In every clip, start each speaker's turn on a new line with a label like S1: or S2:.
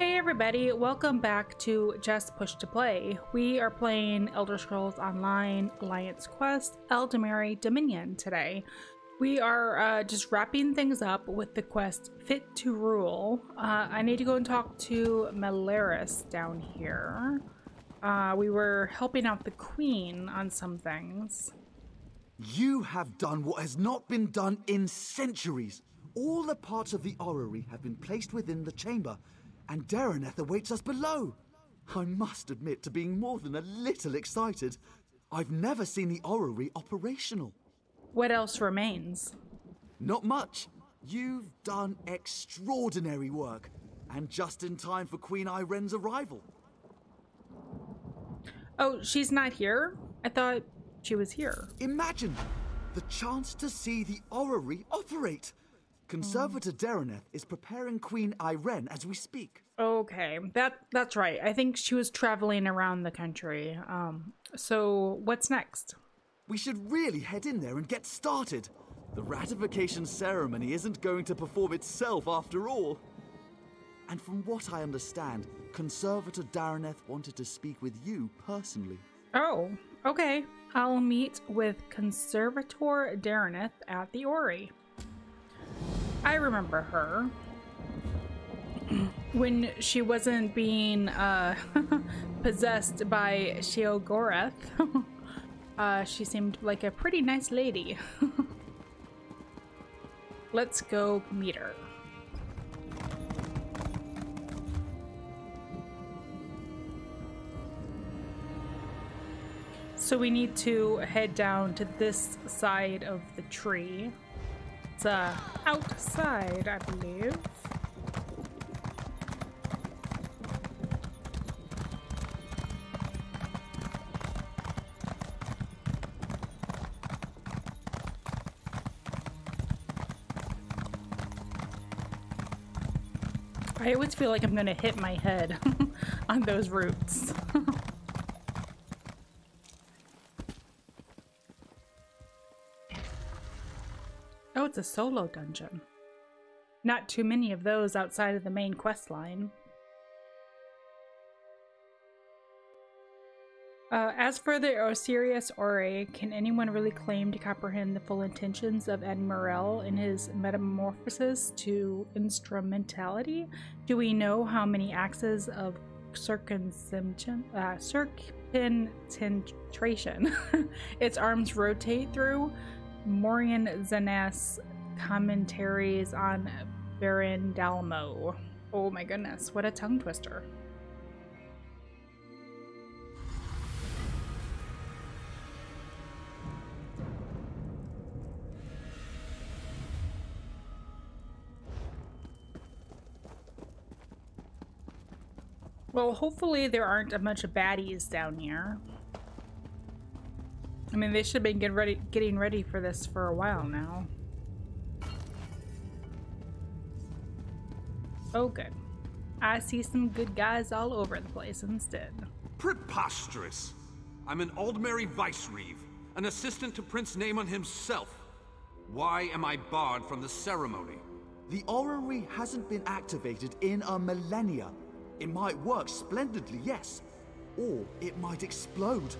S1: Hey everybody, welcome back to Just Push to Play. We are playing Elder Scrolls Online Alliance Quest Eldemary Dominion today. We are just wrapping things up with the quest Fit to Rule. I need to go and talk to Meleras down here. We were helping out the Queen on some things.
S2: You have done what has not been done in centuries. All the parts of the orrery have been placed within the chamber, and Dareneth awaits us below. I must admit to being more than a little excited. I've never seen the orrery operational.
S1: What else remains?
S2: Not much. You've done extraordinary work, and just in time for Queen Ayrenn's arrival.
S1: Oh, she's not here? I thought she was here.
S2: Imagine the chance to see the orrery operate. Conservator Dareneth is preparing Queen Ayrenn as we speak.
S1: Okay, that's right. I think she was traveling around the country. So what's next?
S2: We should really head in there and get started. The ratification ceremony isn't going to perform itself after all. And from what I understand, Conservator Dareneth wanted to speak with you personally.
S1: Oh, okay. I'll meet with Conservator Dareneth at the Orrery. I remember her. When she wasn't being possessed by Sheogorath, she seemed like a pretty nice lady. Let's go meet her. So we need to head down to this side of the tree. It's outside, I believe. I always feel like I'm gonna hit my head on those roots. Oh, it's a solo dungeon. Not too many of those outside of the main quest line. As for the Osiris Orrery, can anyone really claim to comprehend the full intentions of Admiral in his metamorphosis to instrumentality? Do we know how many axes of circumtension its arms rotate through? Morian Zenas commentaries on Baron Dalmo. Oh my goodness, what a tongue twister. Well, hopefully there aren't a bunch of baddies down here. I mean, they should have been getting ready for this for a while now. Oh, good. I see some good guys all over the place instead.
S3: Preposterous! I'm an Eldemary vice-reeve, an assistant to Prince Naemon himself. Why am I barred from the ceremony?
S2: The orrery hasn't been activated in a millennia. It might work splendidly, yes. Or it might explode.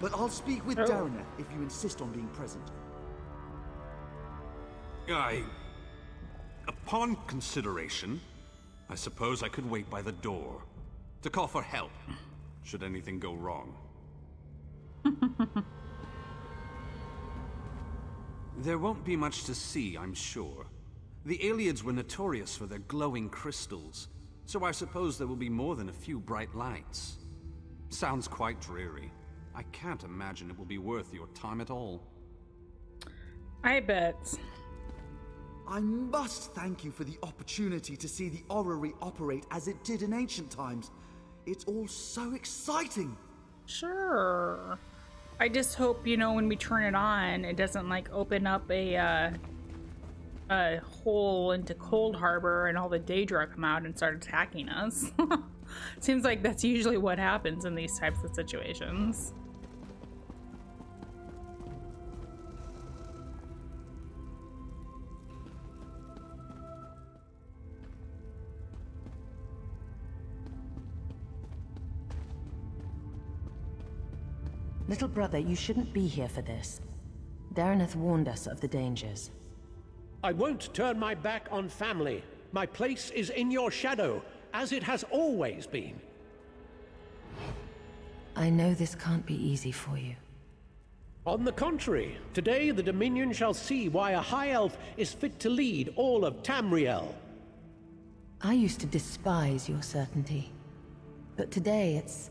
S2: But I'll speak with Dareneth if you insist on being present.
S3: Upon consideration, I suppose I could wait by the door to call for help, should anything go wrong. There won't be much to see, I'm sure. The Ayleids were notorious for their glowing crystals, so I suppose there will be more than a few bright lights. Sounds quite dreary. I can't imagine it will be worth your time at all.
S1: I bet.
S2: I must thank you for the opportunity to see the orrery operate as it did in ancient times. It's all so exciting.
S1: Sure. I just hope, you know, when we turn it on, it doesn't like open up a hole into Cold Harbor and all the Daedra come out and start attacking us. Seems like that's usually what happens in these types of situations.
S4: Little brother, you shouldn't be here for this. Darreneth warned us of the dangers.
S5: I won't turn my back on family. My place is in your shadow, as it has always been.
S4: I know this can't be easy for you.
S5: On the contrary, today the Dominion shall see why a High Elf is fit to lead all of Tamriel.
S4: I used to despise your certainty. But today it's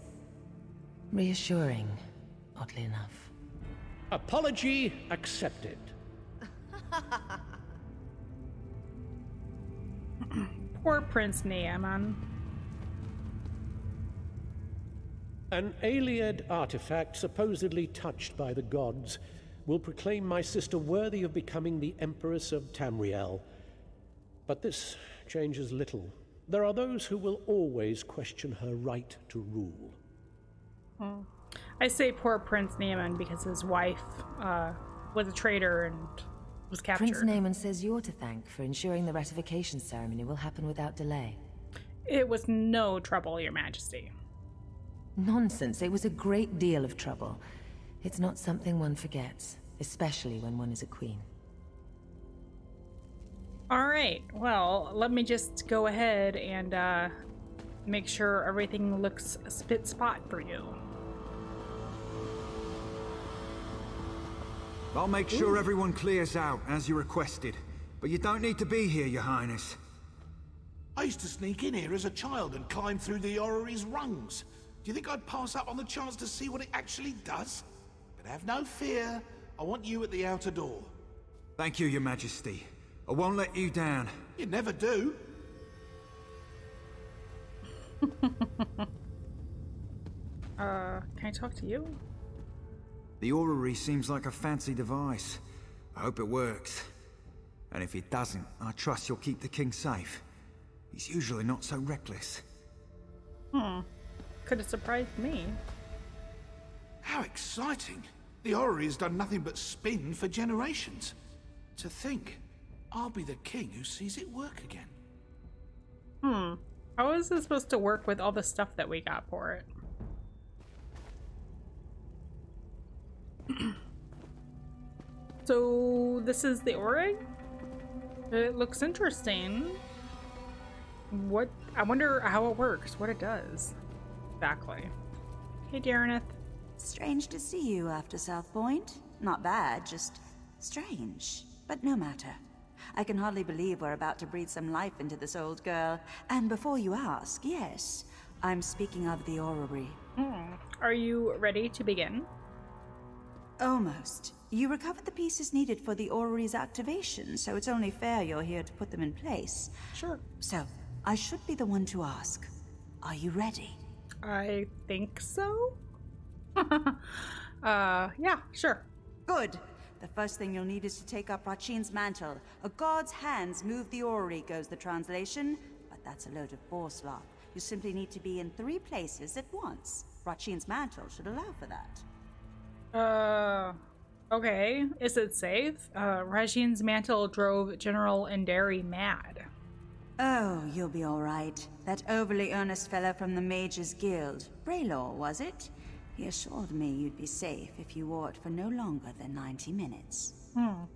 S4: reassuring, oddly enough.
S5: Apology accepted.
S1: Poor Prince Naaman.
S5: An Ayleid artifact supposedly touched by the gods will proclaim my sister worthy of becoming the Empress of Tamriel. But this changes little. There are those who will always question her right to rule.
S1: I say poor Prince Naaman because his wife was a traitor and was captured.
S4: Prince Naaman says you're to thank for ensuring the ratification ceremony will happen without delay.
S1: It was no trouble, Your Majesty.
S4: Nonsense. It was a great deal of trouble. It's not something one forgets, especially when one is a queen.
S1: All right, well, let me just go ahead and make sure everything looks spit spot for you.
S6: I'll make sure everyone clears out, as you requested. But you don't need to be here, Your Highness.
S7: I used to sneak in here as a child and climb through the Orrery's rungs. Do you think I'd pass up on the chance to see what it actually does? But have no fear. I want you at the outer door.
S6: Thank you, Your Majesty. I won't let you down.
S7: You never do.
S1: Can I talk to you?
S6: The orrery seems like a fancy device. I hope it works. And if it doesn't, I trust you'll keep the king safe. He's usually not so reckless.
S1: Could have surprised me.
S7: How exciting. The Orrery has done nothing but spin for generations. To think, I'll be the king who sees it work again.
S1: How is this supposed to work with all the stuff that we got for it? So this is the Orrery? It looks interesting. What? I wonder how it works, what it does. Exactly. Hey, Darreneth.
S8: Strange to see you after South Point. Not bad, just strange. But no matter. I can hardly believe we're about to breathe some life into this old girl. And before you ask, yes, I'm speaking of the Orrery.
S1: Are you ready to begin?
S8: Almost. You recovered the pieces needed for the Orrery's activation, so it's only fair you're here to put them in place.
S1: Sure.
S8: So, I should be the one to ask. Are you ready?
S1: I think so. Yeah, sure.
S8: Good. The first thing you'll need is to take up Rachin's mantle. A god's hands move the Orrery, goes the translation, but that's a load of boar slop. You simply need to be in 3 places at once. Rachin's mantle should allow for that.
S1: Okay. Is it safe? Rachin's mantle drove General Endari mad.
S8: Oh, you'll be all right. That overly earnest fellow from the Mages Guild, Braylor, was it? He assured me you'd be safe if you wore it for no longer than 90 minutes.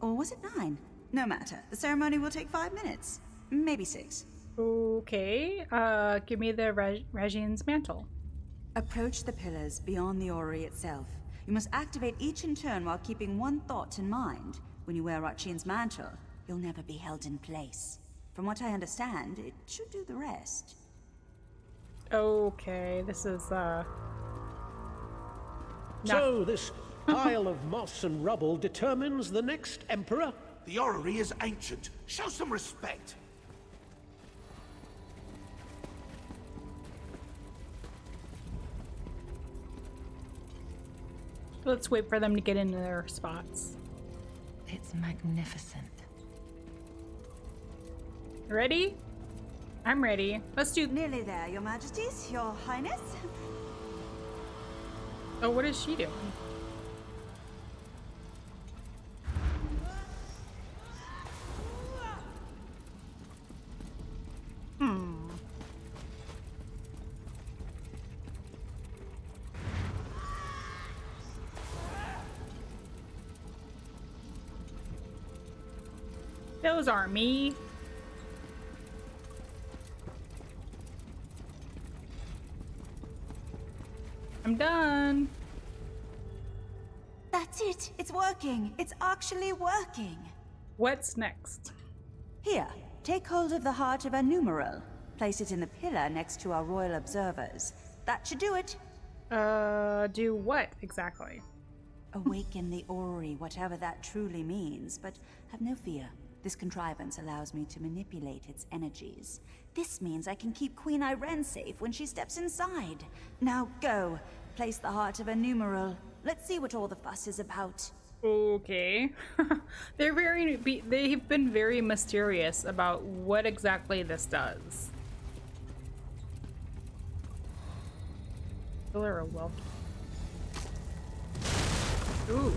S8: Or was it 9? No matter. The ceremony will take 5 minutes. Maybe 6.
S1: Okay. Give me the Rachin's mantle.
S8: Approach the pillars beyond the Orrery itself. You must activate each in turn while keeping one thought in mind. When you wear Rachin's mantle, you'll never be held in place. From what I understand, it should do the rest.
S1: Okay, this is,
S5: So this pile of moss and rubble determines the next emperor?
S7: The Orrery is ancient. Show some respect.
S1: Let's wait for them to get into their spots.
S4: It's magnificent.
S1: Ready? I'm ready. Let's do...
S8: Nearly there, Your Majesties, Your Highness.
S1: Oh, what is she doing? Those aren't me. I'm done.
S8: That's it. It's working. It's actually working.
S1: What's next?
S8: Here, take hold of the heart of a numeral. Place it in the pillar next to our royal observers. That should do it.
S1: Do what exactly?
S8: Awaken the Orrery, whatever that truly means, but have no fear. This contrivance allows me to manipulate its energies. This means I can keep Queen Ayrenn safe when she steps inside. Now go. Place the heart of a numeral. Let's see what all the fuss is about.
S1: Okay. They've been very mysterious about what exactly this does. Pillar of Welcome. Ooh.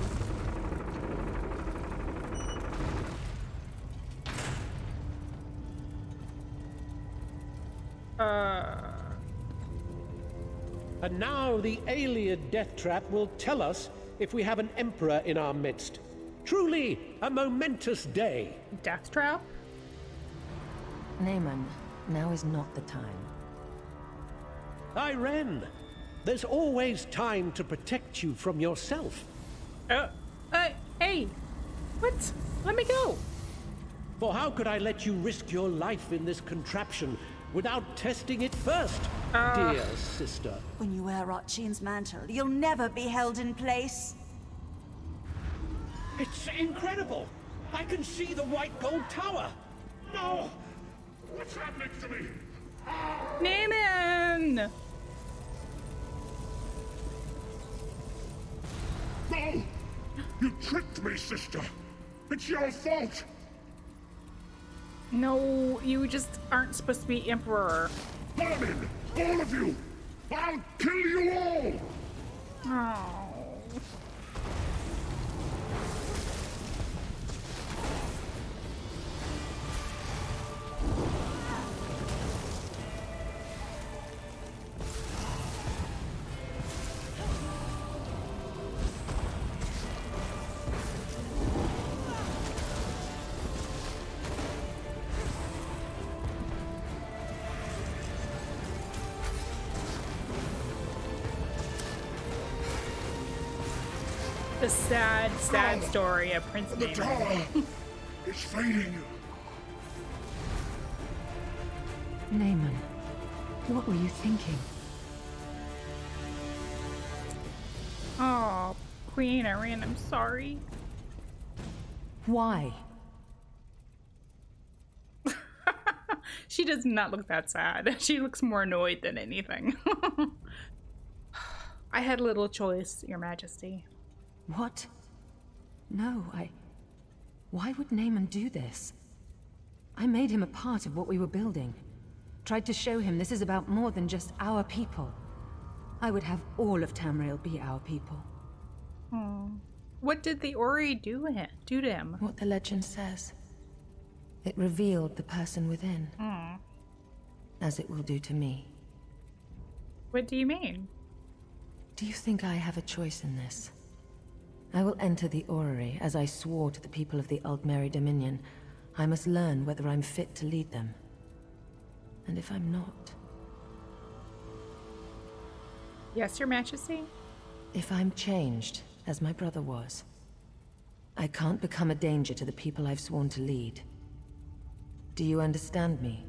S5: And now the Ayleid death trap will tell us if we have an emperor in our midst. Truly a momentous day.
S1: Death trap?
S4: Naaman, now is not the time.
S5: Ayrenn, there's always time to protect you from yourself.
S1: Hey! What? Let me go!
S5: For how could I let you risk your life in this contraption without testing it first, dear sister?
S8: When you wear Rotchine's mantle, you'll never be held in place.
S5: It's incredible! I can see the white gold tower! No! What's happening to me?
S1: Naaman!
S9: No! You tricked me, sister! It's your fault!
S1: No, you just aren't supposed to be emperor.
S9: Armin! All of you! I'll kill you all!
S1: Oh. The sad story of Prince
S9: The
S1: Naaman.
S9: tower is fading.
S4: Naaman, what were you thinking?
S1: Oh, Queen Ayrenn, I'm sorry.
S4: Why?
S1: She does not look that sad. She looks more annoyed than anything. I had little choice, Your Majesty.
S4: What? No, Why would Naaman do this? I made him a part of what we were building. Tried to show him this is about more than just our people. I would have all of Tamriel be our people.
S1: What did the Orrery do to him?
S4: What the legend says. It revealed the person within. As it will do to me.
S1: What do you mean?
S4: Do you think I have a choice in this? I will enter the Orrery, as I swore to the people of the Aldmeri Dominion. I must learn whether I'm fit to lead them. And if I'm not...
S1: Yes, Your Majesty?
S4: If I'm changed, as my brother was, I can't become a danger to the people I've sworn to lead. Do you understand me?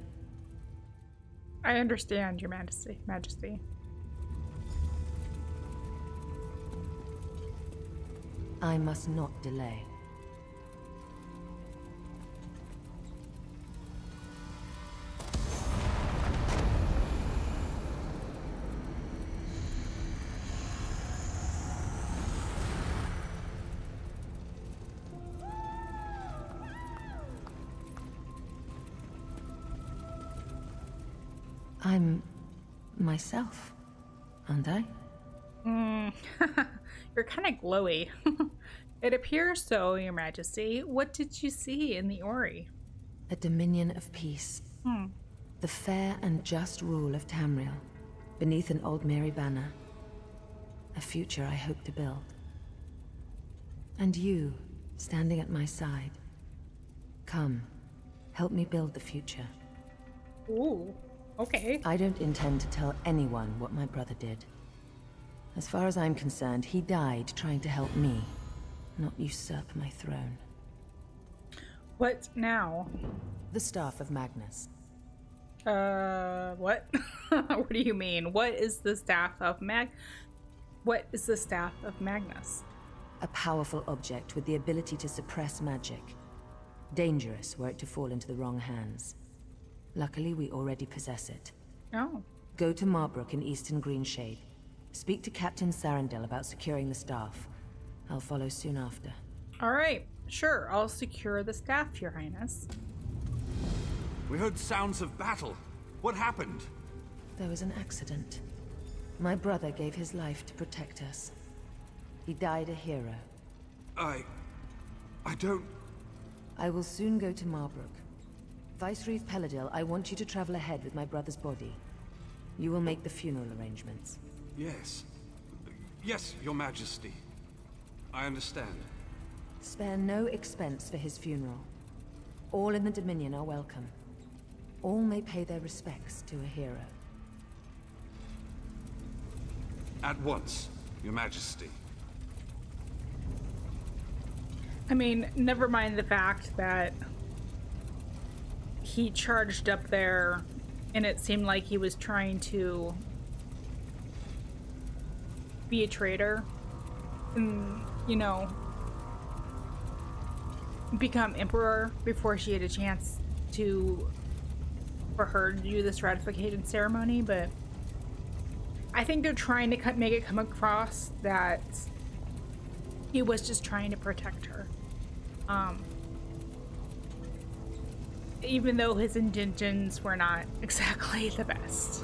S1: I understand, Your Majesty.
S4: I must not delay. I'm myself, aren't I?
S1: You're kind of glowy. It appears so, Your Majesty. What did you see in the Orrery?
S4: A dominion of peace. The fair and just rule of Tamriel, beneath an Aldmeri banner. A future I hope to build. And you, standing at my side. Come, help me build the future.
S1: Ooh, okay.
S4: I don't intend to tell anyone what my brother did. As far as I'm concerned, he died trying to help me, not usurp my throne.
S1: What now?
S4: The Staff of Magnus.
S1: What? What do you mean? What is the Staff of What is the Staff of Magnus?
S4: A powerful object with the ability to suppress magic. Dangerous were it to fall into the wrong hands. Luckily, we already possess it.
S1: Oh.
S4: Go to Marbrook in Eastern Greenshade. Speak to Captain Sarandel about securing the staff. I'll follow soon after.
S1: Alright, sure. I'll secure the staff, Your Highness.
S3: We heard sounds of battle. What happened?
S4: There was an accident. My brother gave his life to protect us. He died a hero.
S3: I don't...
S4: I will soon go to Marbrook. Vicereeve Peladil, I want you to travel ahead with my brother's body. You will make the funeral arrangements.
S3: Yes. Yes, Your Majesty. I understand.
S4: Spare no expense for his funeral. All in the Dominion are welcome. All may pay their respects to a hero.
S3: At once, Your Majesty.
S1: I mean, never mind the fact that he charged up there and it seemed like he was trying to be a traitor and, you know, become emperor before she had a chance for her to do this ratification ceremony. But I think they're trying to make it come across that he was just trying to protect her. Even though his intentions were not exactly the best.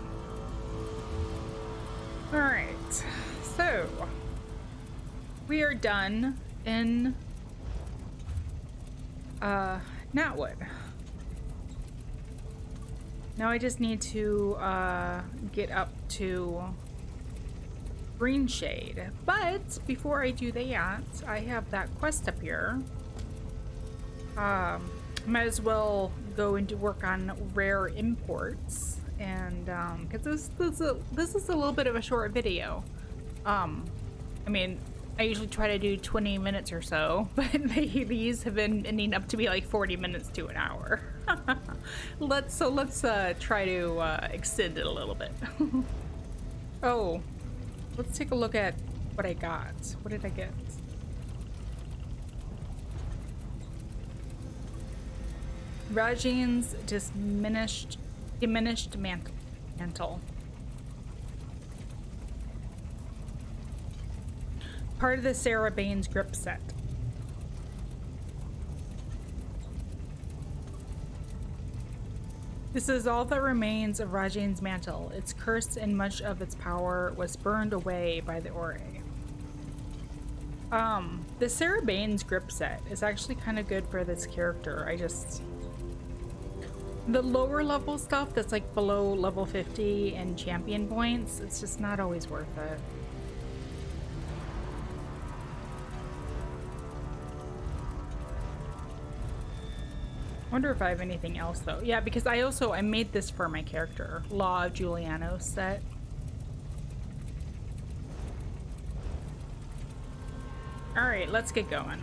S1: Alright, so we are done in Natwood. Now I just need to get up to Greenshade. But before I do that, I have that quest up here. Might as well go and do work on rare imports, and because this is a little bit of a short video. I mean, I usually try to do 20 minutes or so, but these have been ending up to be like 40 minutes to an hour. let's try to extend it a little bit. Oh, let's take a look at what I got. What did I get? Rajin's diminished mantle. Part of the Sarah Baines grip set. This is all that remains of Rajin's mantle. Its curse and much of its power was burned away by the Orrery. The Sarah Baines grip set is actually kind of good for this character. The lower level stuff that's like below level 50 and champion points, it's just not always worth it. Wonder if I have anything else though. Yeah, because I made this for my character, Law of Giuliano set. All right, let's get going.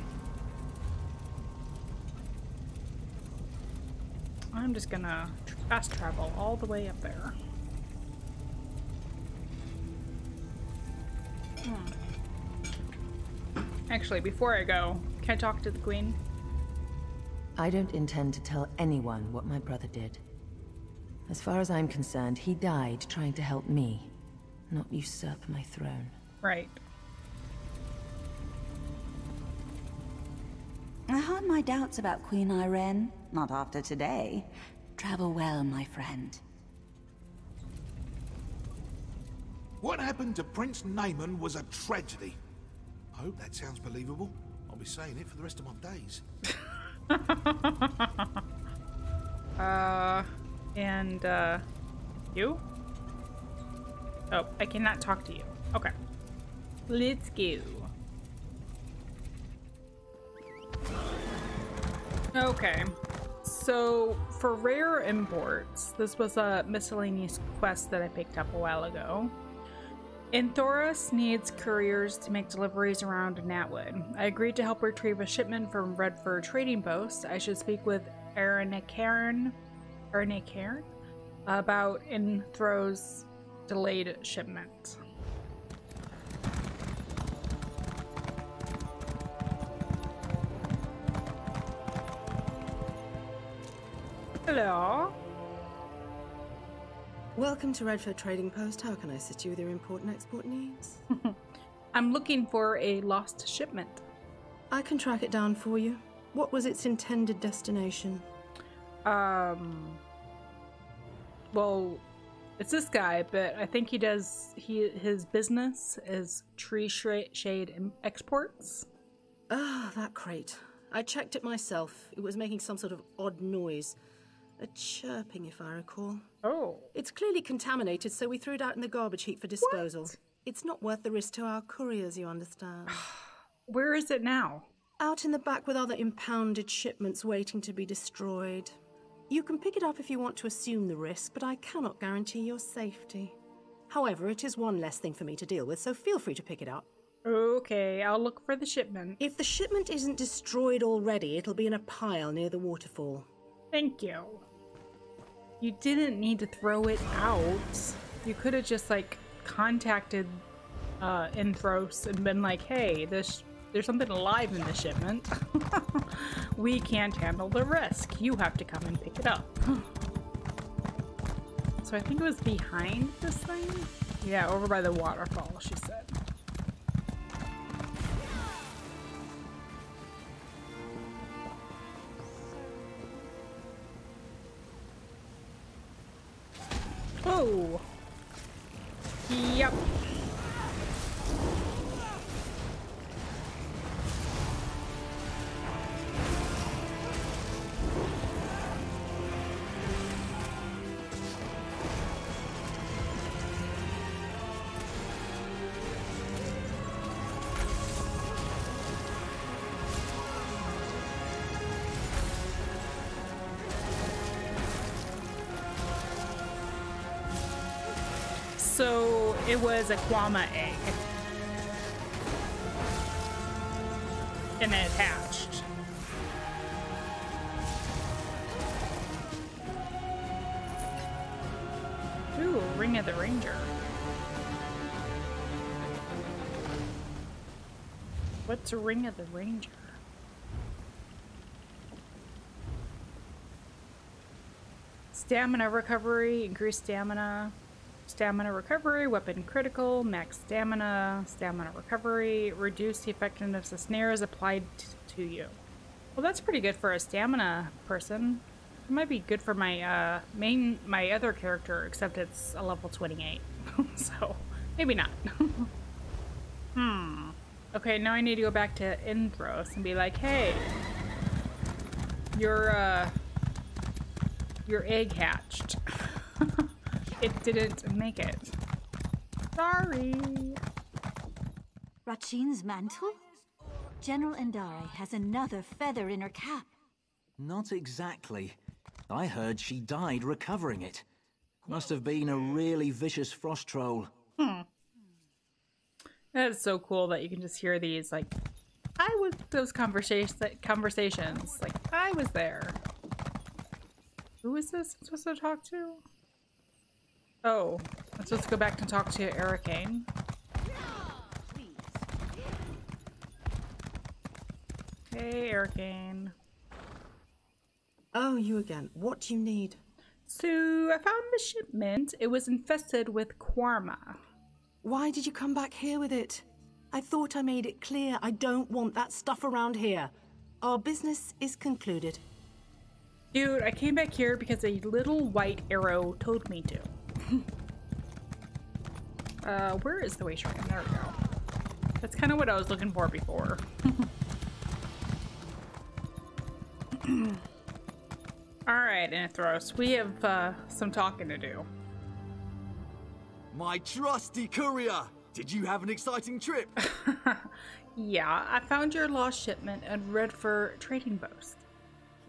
S1: I'm just gonna fast travel all the way up there. Actually, before I go, can I talk to the Queen?
S4: I don't intend to tell anyone what my brother did. As far as I'm concerned, he died trying to help me, not usurp my throne.
S1: Right.
S8: I had my doubts about Queen Ayrenn. Not after today. Travel well, my friend.
S7: What happened to Prince Naaman was a tragedy. I hope that sounds believable. I'll be saying it for the rest of my days.
S1: You? Oh, I cannot talk to you. Okay. Let's go. Okay. So for rare imports, this was a miscellaneous quest that I picked up a while ago. Inthoras needs couriers to make deliveries around Natwood. I agreed to help retrieve a shipment from Redford Trading Post. I should speak with Ayrenn about Inthros's delayed shipment. Hello.
S10: Welcome to Redford Trading Post. How can I assist you with your import and export needs?
S1: I'm looking for a lost shipment.
S10: I can track it down for you. What was its intended destination?
S1: Well, it's this guy, but I think his business is tree shade exports.
S10: Ah, that crate. I checked it myself. It was making some sort of odd noise. A chirping, if I recall.
S1: Oh.
S10: It's clearly contaminated, so we threw it out in the garbage heap for disposal.
S1: What?
S10: It's not worth the risk to our couriers, you understand.
S1: Where is it now?
S10: Out in the back with other impounded shipments waiting to be destroyed. You can pick it up if you want to assume the risk, but I cannot guarantee your safety. However, it is one less thing for me to deal with, so feel free to pick it up.
S1: Okay, I'll look for the shipment.
S10: If the shipment isn't destroyed already, it'll be in a pile near the waterfall.
S1: Thank you. You didn't need to throw it out. You could have just, like, contacted Inthros and been like, hey, there's something alive in the shipment. We can't handle the risk. You have to come and pick it up. So I think it was behind this thing? Yeah, over by the waterfall, she said. Oh! Yep. So it was a Kwama egg. And then it hatched. Ooh, Ring of the Ranger. What's a Ring of the Ranger? Stamina recovery, increased stamina. Stamina recovery, weapon critical, max stamina, stamina recovery, reduce the effectiveness of snares applied to you. Well, that's pretty good for a stamina person. It might be good for my my other character, except it's a level 28. So maybe not. Okay, now I need to go back to Inthros and be like, hey, your egg hatched. It didn't make it. Sorry.
S11: Rachin's mantle? General Endare has another feather in her cap.
S12: Not exactly. I heard she died recovering it. Must have been a really vicious frost troll.
S1: That is so cool that you can just hear these, like, those conversations, like, I was there. Who is this I'm supposed to talk to? Oh, I'm supposed to go back and talk to Ayrenn. Hey, Ayrenn.
S10: Oh, you again. What do you need?
S1: So, I found the shipment. It was infested with Kwarma.
S10: Why did you come back here with it? I thought I made it clear I don't want that stuff around here. Our business is concluded.
S1: Dude, I came back here because a little white arrow told me to. Where is the way shrine? There we go. That's kind of what I was looking for before. Alright, Inthros, we have some talking to do.
S2: My trusty courier! Did you have an exciting trip?
S1: Yeah, I found your lost shipment at Redford Trading Post.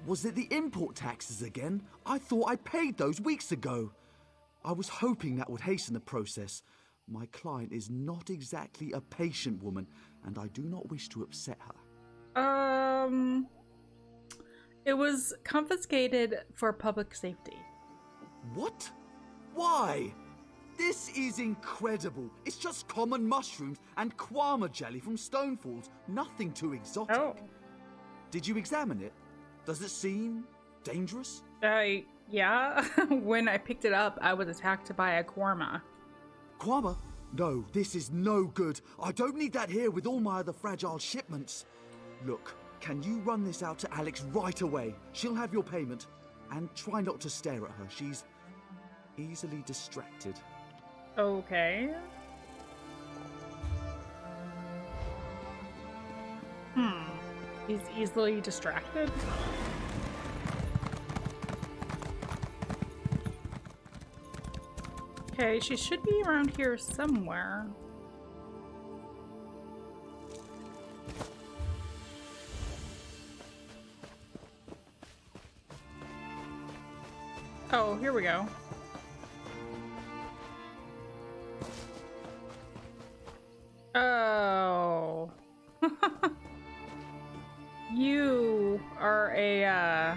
S2: Was it the import taxes again? I thought I paid those weeks ago. I was hoping that would hasten the process. My client is not exactly a patient woman, and I do not wish to upset her.
S1: It was confiscated for public safety.
S2: What? Why? This is incredible. It's just common mushrooms and kwama jelly from Stonefalls. Nothing too exotic.
S1: Oh.
S2: Did you examine it? Does it seem dangerous?
S1: Yeah. When I picked it up, I was attacked by a kwama.
S2: Kwama? No, this is no good. I don't need that here with all my other fragile shipments. Look, can you run this out to Alex right away? She'll have your payment. And try not to stare at her. She's easily distracted.
S1: Okay. He's easily distracted. Okay, she should be around here somewhere. Oh, here we go. Oh. You are a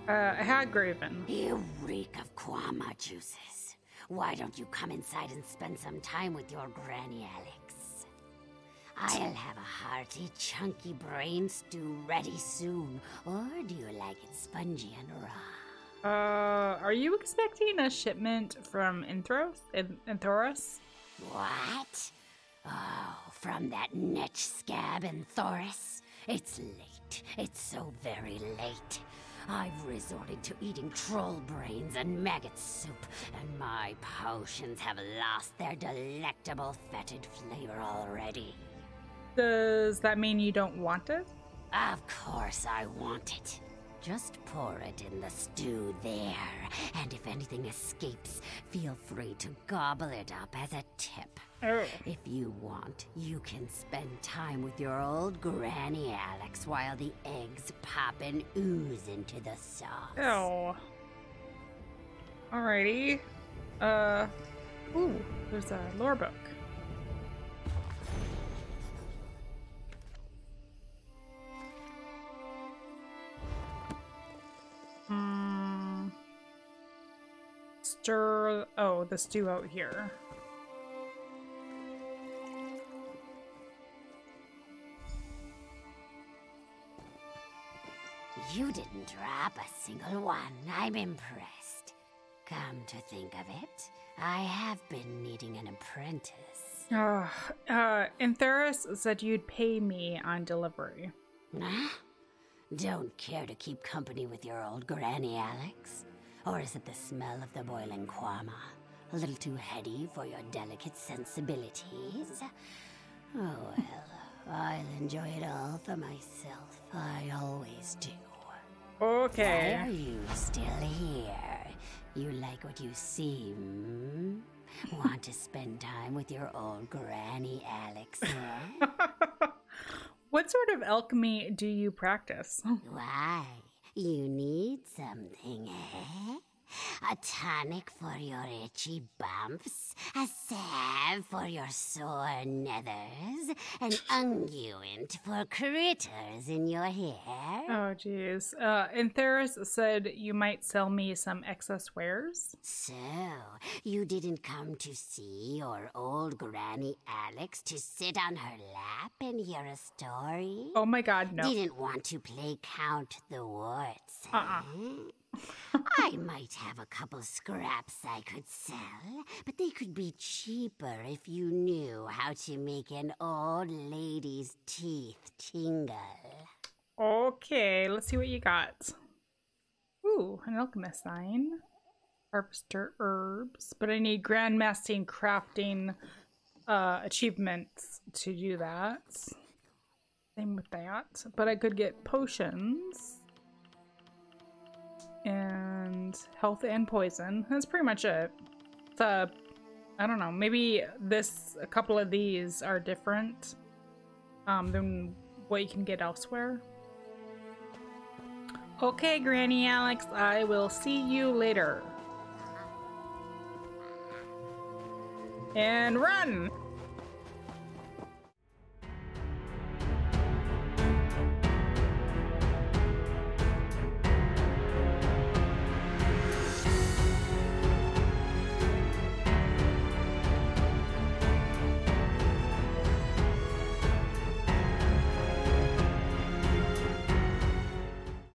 S1: Haggraven.
S13: You reek of kwama juices. Why don't you come inside and spend some time with your Granny Alex? I'll have a hearty, chunky brain stew ready soon. Or do you like it spongy and raw?
S1: Are you expecting a shipment from Enthoras?
S13: What? Oh, from that netch scab in Thoris? It's late. It's so very late. I've resorted to eating troll brains and maggot soup, and my potions have lost their delectable fetid flavor already.
S1: Does that mean you don't want it?
S13: Of course I want it. Just pour it in the stew there, and if anything escapes, feel free to gobble it up as a tip.
S1: Oh.
S13: If you want, you can spend time with your old Granny Alex while the eggs pop and ooze into the sauce.
S1: Oh. Alrighty. Ooh, there's a lore book. Stir. Oh, the stew out here.
S13: You didn't drop a single one. I'm impressed. Come to think of it, I have been needing an apprentice.
S1: Enthoras said you'd pay me on delivery.
S13: Huh? Don't care to keep company with your old Granny Alex? Or is it the smell of the boiling kwama? A little too heady for your delicate sensibilities? Oh well, I'll enjoy it all for myself. I always do.
S1: Okay.
S13: Why are you still here? You like what you see, hmm? Want to spend time with your old Granny Alex, eh?
S1: What sort of alchemy do you practice?
S13: Why? You need something, eh? A tonic for your itchy bumps, a salve for your sore nethers, an unguent for critters in your hair.
S1: Oh, jeez. Enthoras said you might sell me some excess wares.
S13: So, you didn't come to see your old Granny Alex to sit on her lap and hear a story?
S1: Oh my god, no.
S13: Didn't want to play Count the Warts, eh? I might have a couple scraps I could sell, but they could be cheaper if you knew how to make an old lady's teeth tingle.
S1: Okay, let's see what you got. Ooh, an alchemist sign. Harvester herbs, but I need grandmastering crafting achievements to do that. Same with that, but I could get potions. And health and poison. That's pretty much it. It's I don't know, maybe a couple of these are different than what you can get elsewhere. Okay, Granny Alex, I will see you later. And run!